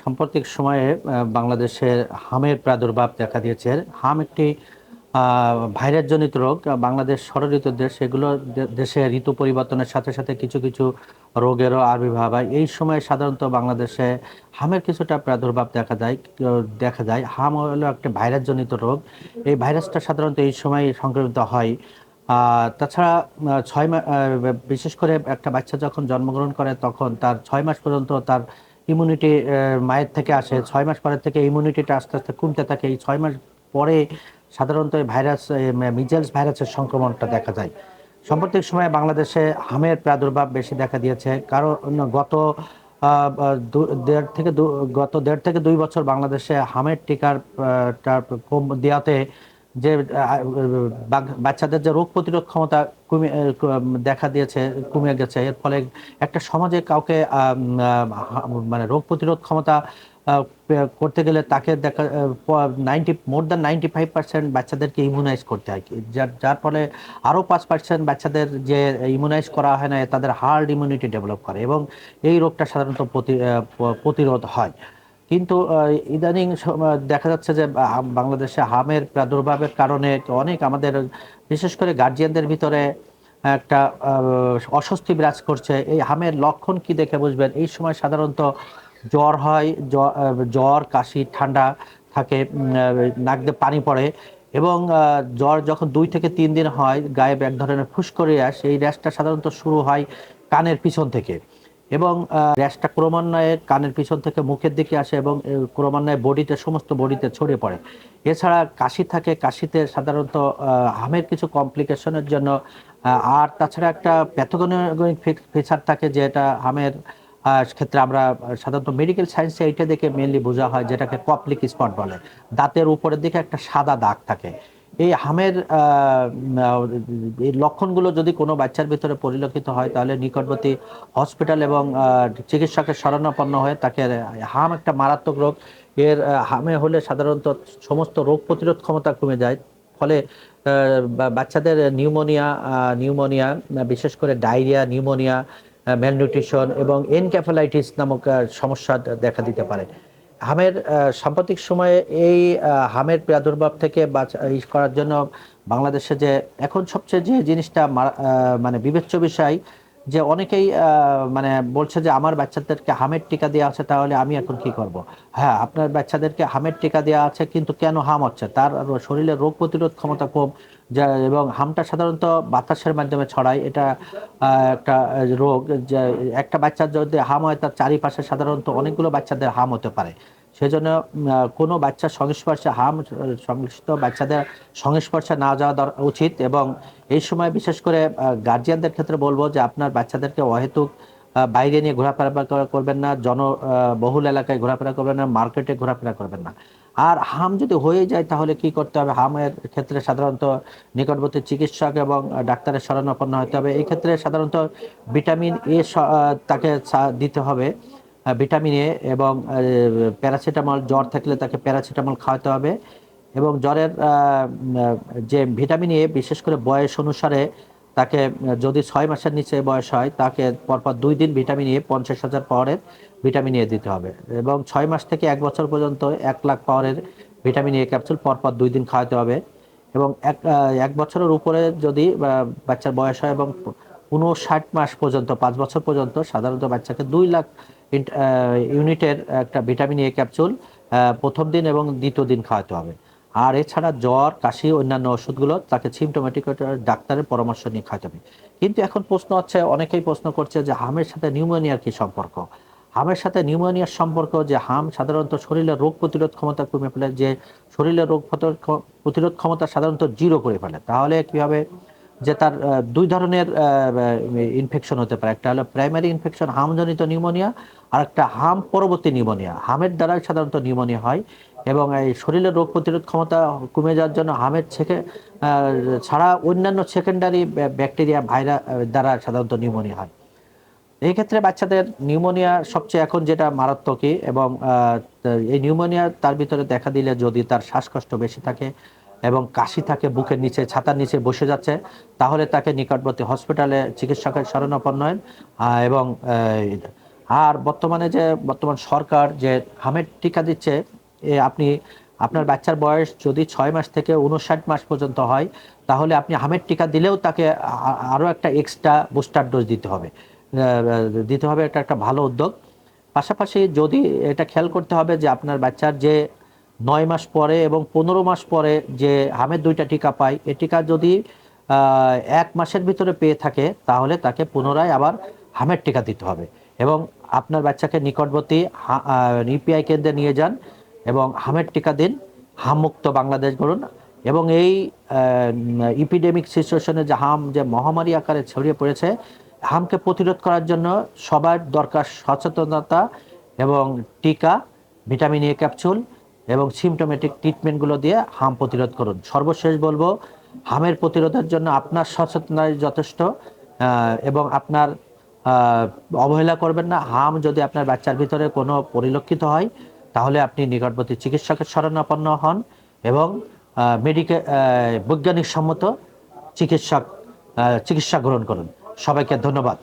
সাম্প্রতিক সময়ে বাংলাদেশে হামের প্রাদুর্ভাব দেখা দিয়েছে। হাম একটি ভাইরাসজনিত রোগ। বাংলাদেশ ষড়ঋতুর দেশ, এগুলো দেশে ঋতু পরিবর্তনের সাথে সাথে কিছু কিছু রোগেরও আবির্ভাব হয়। এই সময় সাধারণত বাংলাদেশে হামের কিছুটা প্রাদুর্ভাব দেখা যায়। হাম হলো একটা ভাইরাসজনিত রোগ। এই ভাইরাসটা সাধারণত এই সময় সংক্রমিত হয়। তাছাড়া 6 মাস, বিশেষ করে একটা বাচ্চা যখন জন্মগ্রহণ করে তখন তার 6 মাস পর্যন্ত তার ইমিউনিটি মায়ের থেকে আসে। 6 মাস পরের থেকে ইমিউনিটিটা আস্তে আস্তে কমতে থাকে। এই 6 মাস পরে সাধারণত এই ভাইরাস, মিজেলস ভাইরাসের সংক্রমণটা দেখা যায়। সাম্প্রতিক সময়ে বাংলাদেশে হামের প্রাদুর্ভাব বেশি দেখা দিয়েছে, কারণ গত 1.5 থেকে 2 বছর বাংলাদেশে হামের টিকার কম দেওয়াতে যে বাচ্চাদের যে রোগ প্রতিরোধ ক্ষমতা দেখা দিয়েছে, কমে গেছে। এর ফলে একটা সমাজে কাউকে মানে রোগ প্রতিরোধ ক্ষমতা করতে গেলে তাকে দেখা 95% বাচ্চাদেরকে ইমিউনাইজ করতে হয়। যার ফলে আরও 5% বাচ্চাদের যে ইমিউনাইজ করা হয় না, তাদের হার্ড ইমিউনিটি ডেভেলপ করে এবং এই রোগটা সাধারণত প্রতিরোধ হয়। কিন্তু ইদানিং দেখা যাচ্ছে যে বাংলাদেশে হামের প্রাদুর্ভাবের কারণে অনেক আমাদের, বিশেষ করে গার্জিয়ানদের ভিতরে একটা অস্বস্তি বিরাজ করছে। এই হামের লক্ষণ কি দেখে বুঝবেন? এই সময় সাধারণত জ্বর হয়, জ্বর, কাশি, ঠান্ডা থাকে, নাক দিয়ে পানি পড়ে এবং জ্বর যখন 2 থেকে 3 দিন হয়, গায়ে এক ধরনের ফুসকুড়ি র্যাশ। এই র্যাশটা সাধারণত শুরু হয় কানের পিছন থেকে এবং র্যাশটা ক্রমান্বয়ে কানের পিছন থেকে মুখের দিকে আসে এবং ক্রমান্বয়ে সমস্ত বডিতে ছড়িয়ে পড়ে। এছাড়া কাশি থাকে, কাশিতে সাধারণত হামের কিছু কমপ্লিকেশনের জন্য আর তাছাড়া একটা প্যাথোজেনিক ফিচার থাকে, যেটা হামের ক্ষেত্রে আমরা সাধারণত মেডিকেল সায়েন্সে এইটা দেখে মেনলি বোঝা হয়, যেটাকে কপ্লিক স্পট বলে। দাঁতের উপরের দিকে একটা সাদা দাগ থাকে। এই হামের এই লক্ষণগুলো যদি কোনো বাচ্চার ভিতরে পরিলক্ষিত হয়, তাহলে নিকটবর্তী হসপিটাল এবং চিকিৎসকের শরণাপন্ন হয়ে তাকে, হাম একটা মারাত্মক রোগ। হামে হলে সাধারণত সমস্ত রোগ প্রতিরোধ ক্ষমতা কমে যায়। ফলে বাচ্চাদের নিউমোনিয়া, বিশেষ করে ডায়রিয়া, নিউমোনিয়া, ম্যালনিউট্রিশন এবং এনকেফালাইটিস নামক সমস্যা দেখা দিতে পারে। হামের সাম্প্রতিক সময়ে এই হামের প্রাদুর্ভাব থেকে করার জন্য বাংলাদেশে যে এখন সবচেয়ে যে জিনিসটা মানে বিবেচ্য বিষয়, যে অনেকেই মানে বলছে যে আমার বাচ্চাদেরকে হামের টিকা দেওয়া আছে, তাহলে আমি এখন কি করব? হ্যাঁ, আপনার বাচ্চাদেরকে হামের টিকা দেওয়া আছে, কিন্তু কেন হাম হচ্ছে? তার শরীরে রোগ প্রতিরোধ ক্ষমতা কম, এবং হামটা সাধারণত বাতাসের মাধ্যমে ছড়ায়। এটা একটা রোগ। যে একটা বাচ্চার যদি হাম হয়, তার চারিপাশে সাধারণত অনেকগুলো বাচ্চাদের হাম হতে পারে। সেজন্য কোনো বাচ্চার সংস্পর্শে সংশ্লিষ্ট বাচ্চাদের সংস্পর্শে না যাওয়া উচিত। এবং এই সময় বিশেষ করে গার্জিয়ানদের ক্ষেত্রে বলবো যে আপনার বাচ্চাদেরকে অহেতুক বাইরে নিয়ে ঘোরাফেরা করবেন না, জনবহুল এলাকায় ঘোরাফেরা করবেন না, মার্কেটে ঘোরাফেরা করবেন না। আর হাম যদি হয়ে যায়, তাহলে কি করতে হবে? হামের ক্ষেত্রে সাধারণত নিকটবর্তী চিকিৎসক এবং ডাক্তারের শরণাপন্ন হতে হবে। এই ক্ষেত্রে সাধারণত ভিটামিন এ তাকে দিতে হবে, ভিটামিন এ, এবং প্যারাসিটামল, জ্বর থাকলে তাকে প্যারাসিটামল খাওয়াতে হবে। এবং জ্বরের যে ভিটামিন এ, বিশেষ করে বয়স অনুসারে তাকে, যদি 6 মাসের নিচে বয়স হয়, তাকে পরপর 2 দিন ভিটামিন এ 50,000 পাওয়ারের ভিটামিন এ দিতে হবে। এবং 6 মাস থেকে 1 বছর পর্যন্ত 1 লাখ পাওয়ারের ভিটামিন এ ক্যাপসুল পরপর 2 দিন খাওয়াতে হবে। এবং 1 বছরের উপরে যদি বাচ্চার বয়স হয় এবং 59 মাস পর্যন্ত, 5 বছর পর্যন্ত, সাধারণত বাচ্চাকে 2 লাখ ইউনিটের একটা ভিটামিন এ ক্যাপসুল প্রথম দিন এবং দ্বিতীয় দিন খাওয়াতে হবে। আর এছাড়া জ্বর, কাশি, অন্যান্য ওষুধগুলো তাকে সিমটোমেটিক ডাক্তারের পরামর্শ নিয়ে খাওয়াতে হবে। কিন্তু এখন প্রশ্ন হচ্ছে, অনেকেই প্রশ্ন করছে যে হামের সাথে নিউমোনিয়ার কি সম্পর্ক? হামের সাথে নিউমোনিয়ার সম্পর্ক যে হাম সাধারণত শরীরের রোগ প্রতিরোধ ক্ষমতা কমে ফেলে, যে শরীরের রোগ প্রতিরোধ ক্ষমতা সাধারণত জিরো করে ফেলে। তাহলে কি হবে? যে তার 2 ধরনের ইনফেকশন হতে পারে। একটা হলো প্রাইমারি ইনফেকশন, হামজনিত নিউমোনিয়া, আর একটা হাম পরবর্তী নিউমোনিয়া। হামের দ্বারা সাধারণত নিউমোনিয়া হয় এবং এই শরীরের রোগ প্রতিরোধ ক্ষমতা কমে যাওয়ার জন্য হামের ছাড়া অন্যান্য সেকেন্ডারি ব্যাকটেরিয়া, ভাইরাস দ্বারা সাধারণত নিউমোনিয়া হয়। এই ক্ষেত্রে বাচ্চাদের নিউমোনিয়া সবচেয়ে এখন যেটা মারাত্মকই, এবং এই নিউমোনিয়া তার ভিতরে দেখা দিলে, যদি তার শ্বাসকষ্ট বেশি থাকে এবং কাশি থাকে, বুকের নিচে, ছাতার নিচে বসে যাচ্ছে, তাহলে তাকে নিকটবর্তী হসপিটালে চিকিৎসকের শরণাপন্ন হয়। এবং আর বর্তমান সরকার যে হামের টিকা দিচ্ছে, আপনি আপনার বাচ্চার বয়স যদি 6 মাস থেকে 59 মাস পর্যন্ত হয়, তাহলে আপনি হামের টিকা দিলেও তাকে আরও একটা এক্সট্রা বুস্টার ডোজ দিতে হবে। এটা একটা ভালো উদ্যোগ। পাশাপাশি যদি এটা খেয়াল করতে হবে যে আপনার বাচ্চার যে 9 মাস পরে এবং 15 মাস পরে যে হামের 2টা টিকা পায়, এ টিকা যদি 1 মাসের ভিতরে পেয়ে থাকে, তাহলে তাকে পুনরায় আবার হামের টিকা দিতে হবে। এবং আপনার বাচ্চাকে নিকটবর্তী ইপিআই কেন্দ্রে নিয়ে যান এবং হামের টিকা দিন। হামমুক্ত বাংলাদেশ গড়ুন। এবং এই ইপিডেমিক সিচুয়েশনে যে হাম যে মহামারী আকারে ছড়িয়ে পড়েছে, হামকে প্রতিরোধ করার জন্য সবার দরকার সচেতনতা এবং টিকা, ভিটামিন এ ক্যাপসুল এবং সিমটোমেটিক ট্রিটমেন্টগুলো দিয়ে হাম প্রতিরোধ করুন। সর্বশেষ বলবো, হামের প্রতিরোধের জন্য আপনার সচেতনতাই যথেষ্ট। এবং আপনার অবহেলা করবেন না। হাম যদি আপনার বাচ্চার ভিতরে কোনো পরিলক্ষিত হয়, তাহলে আপনি নিকটবর্তী চিকিৎসকের শরণাপন্ন হন এবং বৈজ্ঞানিক সম্মত চিকিৎসা গ্রহণ করুন। সবাইকে ধন্যবাদ।